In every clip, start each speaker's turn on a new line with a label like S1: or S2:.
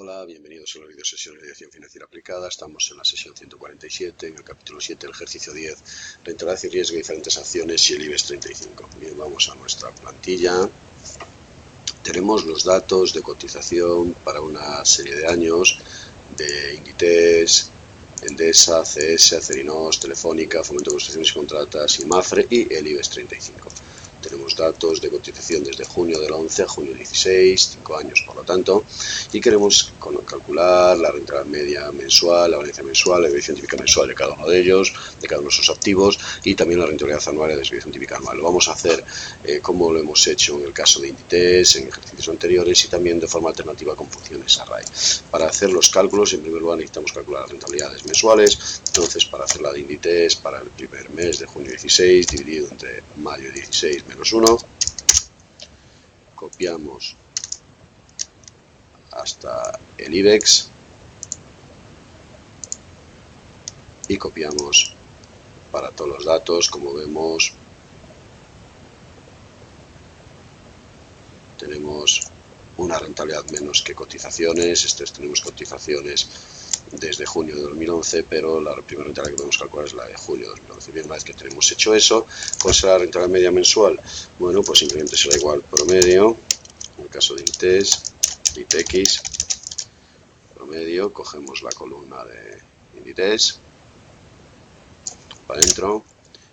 S1: Hola, bienvenidos a las videosesiones de dirección financiera aplicada. Estamos en la sesión 147, en el capítulo 7, el ejercicio 10, rentabilidad y riesgo de diferentes acciones y el IBEX 35. Bien, vamos a nuestra plantilla. Tenemos los datos de cotización para una serie de años de Inditex, Endesa, CS, Acerinox, Telefónica, Fomento de Construcciones y Contratas y Mafre y el IBEX 35. Tenemos datos de cotización desde junio del 11 a junio 16, 5 años por lo tanto, y queremos calcular la rentabilidad media mensual, la varianza mensual, la desviación típica mensual de cada uno de ellos, de cada uno de sus activos, y también la rentabilidad anual y la desviación típica anual. Lo vamos a hacer como lo hemos hecho en el caso de Inditex, en ejercicios anteriores, y también de forma alternativa con funciones array. Para hacer los cálculos, en primer lugar necesitamos calcular las rentabilidades mensuales. Entonces, para hacer la de Inditex para el primer mes de junio 16, dividido entre mayo 16 menos 1, copiamos hasta el IBEX y copiamos para todos los datos. Como vemos, tenemos una rentabilidad menos que cotizaciones. Tenemos cotizaciones desde junio de 2011, pero la primera rentabilidad que podemos calcular es la de julio de 2011. Bien, una vez que tenemos hecho eso, ¿cuál será la rentabilidad media mensual? Bueno, pues simplemente será igual promedio, en el caso de Inditex, promedio, cogemos la columna de Inditex para adentro,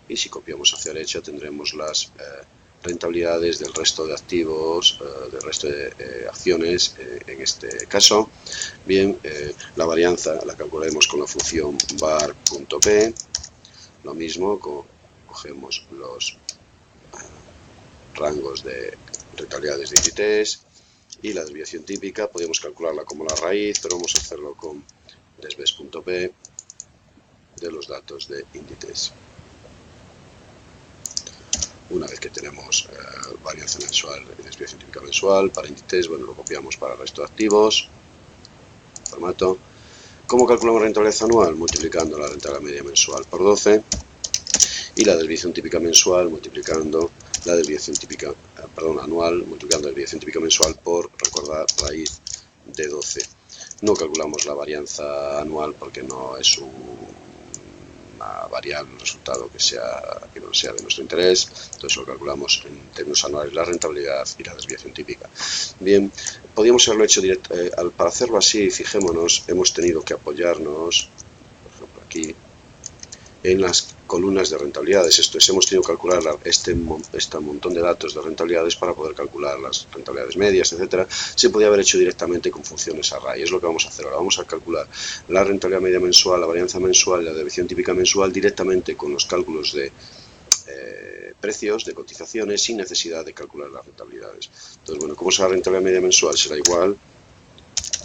S1: y si copiamos hacia la derecha tendremos las rentabilidades del resto de activos, del resto de acciones en este caso. Bien, la varianza la calcularemos con la función var.p. Lo mismo, cogemos los rangos de rentabilidades de Inditex y la desviación típica. Podemos calcularla como la raíz, pero vamos a hacerlo con desves.p de los datos de Inditex. Una vez que tenemos varianza mensual y desviación típica mensual para Inditex, bueno, lo copiamos para el resto de activos, formato. ¿Cómo calculamos rentabilidad anual? Multiplicando la rentabilidad media mensual por 12 y la desviación típica mensual multiplicando la desviación típica, anual, multiplicando la desviación típica mensual por, recordar, raíz de 12. No calculamos la varianza anual porque no es una variable, un resultado que no sea de nuestro interés. Entonces lo calculamos en términos anuales, la rentabilidad y la desviación típica. Bien, podríamos haberlo hecho directo. Para hacerlo así, fijémonos, hemos tenido que apoyarnos, por ejemplo aquí, en las columnas de rentabilidades. Esto es, hemos tenido que calcular este montón de datos de rentabilidades para poder calcular las rentabilidades medias, etcétera. Se podía haber hecho directamente con funciones array. Es lo que vamos a hacer ahora. Vamos a calcular la rentabilidad media mensual, la varianza mensual y la desviación típica mensual directamente con los cálculos de precios, de cotizaciones, sin necesidad de calcular las rentabilidades. Entonces, bueno, ¿cómo será la rentabilidad media mensual? Será igual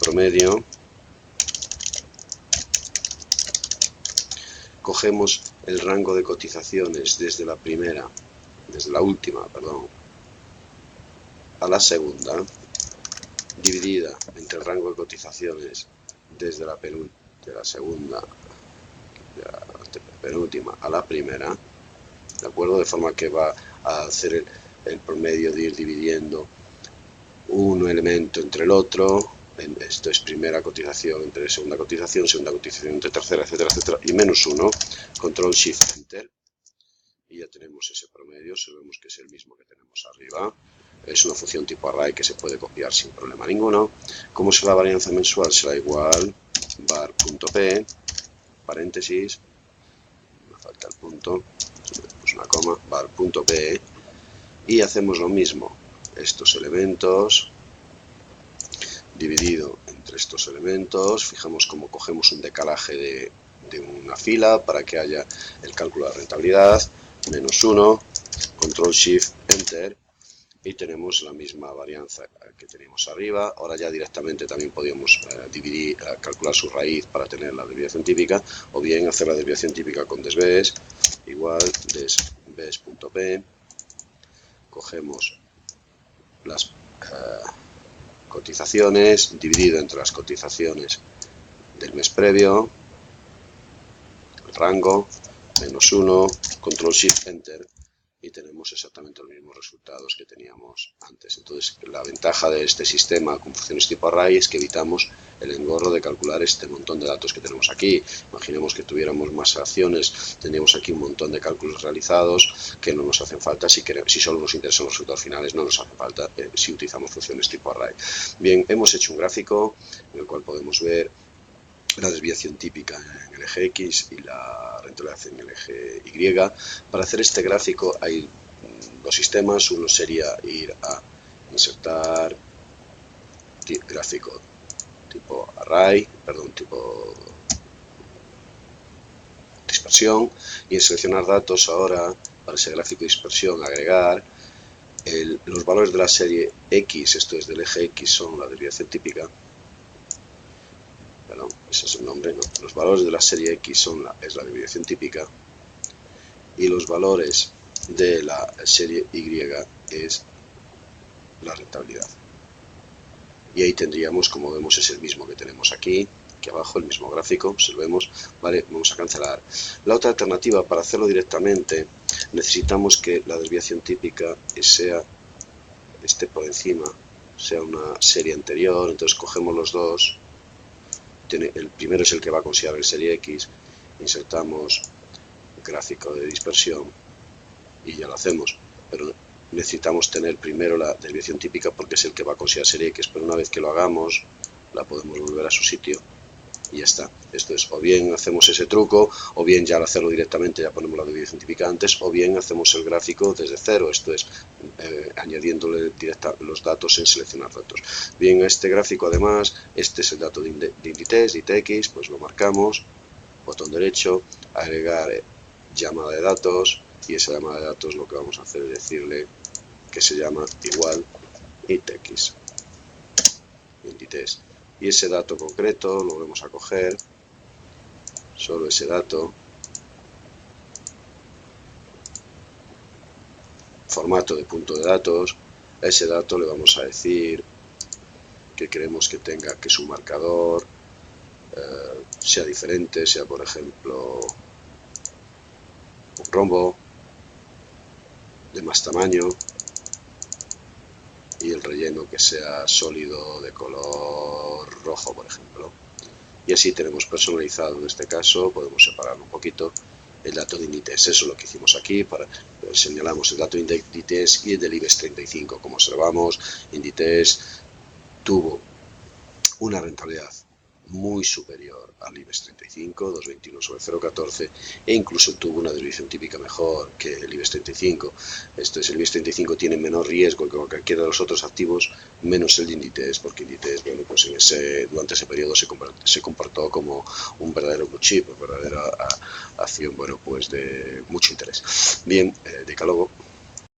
S1: promedio. Cogemos el rango de cotizaciones desde la última, a la segunda, dividida entre el rango de cotizaciones desde la penúltima a la primera, ¿de acuerdo? De forma que va a hacer el promedio de ir dividiendo un elemento entre el otro. Esto es primera cotización entre segunda cotización entre tercera, etcétera, etcétera, y menos 1, control shift enter, y ya tenemos ese promedio. Sabemos que es el mismo que tenemos arriba. Es una función tipo array que se puede copiar sin problema ninguno. ¿Cómo será la varianza mensual? Será igual var.p, paréntesis, me falta el punto, pues una coma, var.p, y hacemos lo mismo, estos elementos dividido entre estos elementos. Fijamos cómo cogemos un decalaje de una fila para que haya el cálculo de rentabilidad, menos 1, control shift enter, y tenemos la misma varianza que teníamos arriba. Ahora ya directamente también podíamos calcular su raíz para tener la desviación típica, o bien hacer la desviación típica con desves, igual desves.p, cogemos las cotizaciones, dividido entre las cotizaciones del mes previo, el rango, menos 1, control shift enter, y tenemos exactamente los mismos resultados que teníamos antes. Entonces, la ventaja de este sistema con funciones tipo array es que evitamos el engorro de calcular este montón de datos que tenemos aquí. Imaginemos que tuviéramos más acciones, tendríamos aquí un montón de cálculos realizados que no nos hacen falta si solo nos interesan los resultados finales, no nos hace falta si utilizamos funciones tipo array. Bien, hemos hecho un gráfico en el cual podemos ver la desviación típica en el eje X y la rentabilidad en el eje Y. Para hacer este gráfico hay dos sistemas. Uno sería ir a insertar gráfico tipo array, tipo dispersión, y en seleccionar datos ahora para ese gráfico de dispersión agregar los valores de la serie X, esto es del eje X, son la desviación típica. Perdón, ese es el nombre, no. Los valores de la serie X es la desviación típica y los valores de la serie Y es la rentabilidad. Y ahí tendríamos, como vemos, es el mismo que tenemos aquí abajo, el mismo gráfico, observemos, vale, vamos a cancelar. La otra alternativa, para hacerlo directamente, necesitamos que la desviación típica esté por encima, sea una serie anterior, entonces cogemos los dos. El primero es el que va a considerar el serie X, insertamos gráfico de dispersión y ya lo hacemos, pero necesitamos tener primero la desviación típica porque es el que va a considerar serie X, pero una vez que lo hagamos la podemos volver a su sitio y ya está. Esto es, o bien hacemos ese truco, o bien ya al hacerlo directamente ya ponemos la desviación típica antes, o bien hacemos el gráfico desde cero, esto es añadiéndole los datos en seleccionar datos. Bien, este gráfico además, este es el dato de Inditex, ITX, pues lo marcamos, botón derecho, agregar llamada de datos, y esa llamada de datos lo que vamos a hacer es decirle que se llama igual ITX, Inditex. Y ese dato concreto lo volvemos a coger, solo ese dato, formato de punto de datos. A ese dato le vamos a decir que queremos que tenga, que su marcador sea diferente, sea por ejemplo un rombo de más tamaño y el relleno que sea sólido de color rojo, por ejemplo. Y así tenemos personalizado, en este caso podemos separarlo un poquito, el dato de Inditex. Eso es lo que hicimos aquí, señalamos el dato de Inditex y el del IBEX 35. Como observamos, Inditex tuvo una rentabilidad muy superior al IBEX 35, 2,21 sobre 0,14, e incluso tuvo una desviación típica mejor que el IBEX 35. Esto es, el IBEX 35 tiene menor riesgo que cualquiera de los otros activos, menos el de Inditex, porque Inditex, bueno, pues durante ese periodo se comportó como un verdadero blue chip, una verdadera acción, bueno, pues de mucho interés. Bien, decálogo.